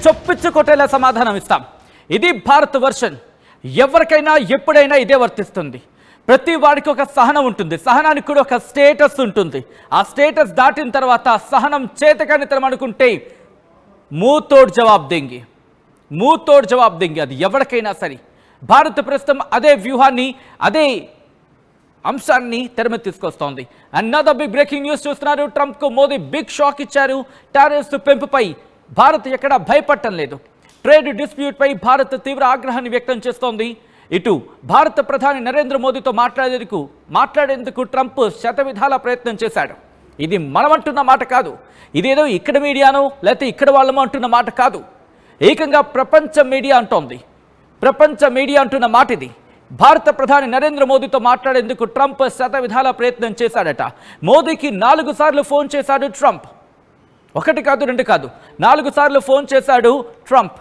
చొప్పించు కొట్టేలా సమాధానం ఇస్తాం. ఇది భారత్ వర్షన్. ఎవరికైనా ఎప్పుడైనా ఇదే వర్తిస్తుంది. ప్రతి వాడికి ఒక సహనం ఉంటుంది, సహనానికి కూడా ఒక స్టేటస్ ఉంటుంది. ఆ స్టేటస్ దాటిన తర్వాత సహనం చేతకానితనం అనుకుంటే మూతోడ్ జవాబ్ దెంగి, అది ఎవరికైనా సరే. భారత్ ప్రస్తుతం అదే వ్యూహాన్ని, అదే అంశాన్ని తెర మీద తీసుకొస్తోంది. అన్నదర్ బిగ్ బ్రేకింగ్ న్యూస్ చూస్తున్నారు. ట్రంప్కు మోదీ బిగ్ షాక్ ఇచ్చారు. టారిఫ్స్ పెంపుపై భారత్ ఎక్కడా భయపడటం లేదు. ట్రేడ్ డిస్ప్యూట్ పై భారత్ తీవ్ర ఆగ్రహాన్ని వ్యక్తం చేస్తోంది. ఇటు భారత ప్రధాని నరేంద్ర మోదీతో మాట్లాడేందుకు ట్రంప్ శతవిధాల ప్రయత్నం చేశాడు. ఇది మనమంటున్న మాట కాదు, ఇదేదో ఇక్కడ మీడియానో లేకపోతే ఇక్కడ వాళ్ళమో అంటున్న మాట కాదు. ఏకంగా ప్రపంచ మీడియా అంటున్న మాట ఇది. భారత ప్రధాని నరేంద్ర మోదీతో మాట్లాడేందుకు ట్రంప్ శతవిధాల ప్రయత్నం చేశాడట. మోదీకి 4 సార్లు ఫోన్ చేశాడు ట్రంప్. 1 కాదు 2 కాదు, 4 సార్లు ఫోన్ చేశాడు ట్రంప్.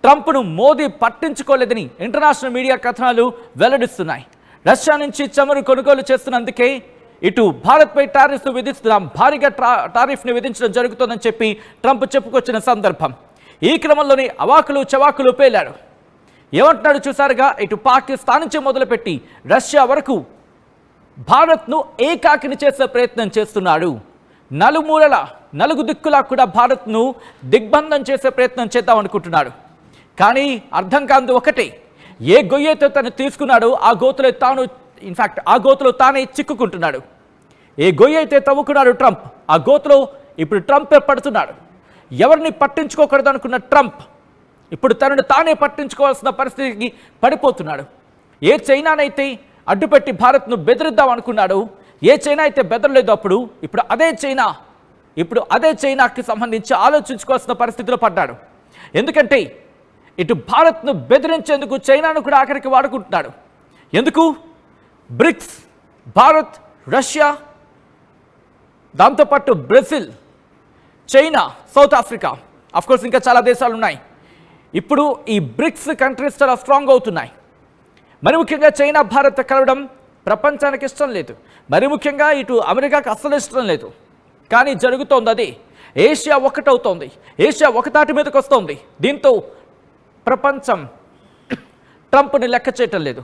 ట్రంప్ను మోదీ పట్టించుకోలేదని ఇంటర్నేషనల్ మీడియా కథనాలు వెల్లడిస్తున్నాయి. రష్యా నుంచి చమురు కొనుగోలు చేస్తున్నందుకే ఇటు భారత్పై టారిఫ్ను విధిస్తున్నాం, భారీగా టారిఫ్ను విధించడం జరుగుతుందని చెప్పి ట్రంప్ చెప్పుకొచ్చిన సందర్భం. ఈ క్రమంలోనే అవాకులు చవాకులు పేలాడు. ఏమంటున్నాడు చూసారుగా, ఇటు పాకిస్తాన్ నుంచి మొదలుపెట్టి రష్యా వరకు భారత్ను ఏకాకిని చేసే ప్రయత్నం చేస్తున్నాడు. నలుగు దిక్కులా కూడా భారత్ను దిగ్బంధం చేసే ప్రయత్నం చేద్దాం అనుకుంటున్నాడు. కానీ అర్థం కాదు ఒకటే, ఏ గొయ్యతో తను తీసుకున్నాడో ఆ గోతులో తానే చిక్కుకుంటున్నాడు. ఏ గొయ్య అయితే తవ్వుకున్నాడు ట్రంప్, ఆ గోతులో ఇప్పుడు ట్రంపే పడుతున్నాడు. ఎవరిని పట్టించుకోకూడదు అనుకున్న ట్రంప్ ఇప్పుడు తనను తానే పట్టించుకోవాల్సిన పరిస్థితికి పడిపోతున్నాడు. ఏ చైనానైతే అడ్డుపెట్టి భారత్ను బెదిరిద్దాం అనుకున్నాడు, ఏ చైనా అయితే బెదరలేదు ఇప్పుడు అదే చైనాకి సంబంధించి ఆలోచించుకోవాల్సిన పరిస్థితిలో పడ్డాడు. ఎందుకంటే ఇటు భారత్ను బెదిరించేందుకు చైనాను కూడా ఆఖరికి వాడుకుంటున్నాడు. ఎందుకు? బ్రిక్స్, భారత్, రష్యా, దాంతోపాటు Brazil, China, south Africa, of course ఇంకా చాలా దేశాలు ఉన్నాయి. ఇప్పుడు ఈ బ్రిక్స్ కంట్రీస్ చాలా స్ట్రాంగ్ అవుతున్నాయి. మరి ముఖ్యంగా చైనా భారత్ కలవడం ప్రపంచానికి ఇష్టం లేదు. మరి ముఖ్యంగా ఇటు అమెరికాకు అస్సలు ఇష్టం లేదు. కానీ జరుగుతోంది అది. ఏషియా ఒక్కటవుతోంది, ఏషియా ఒకతాటి మీదకి వస్తోంది. దీంతో ప్రపంచం ట్రంప్ని లెక్క చేయటం లేదు.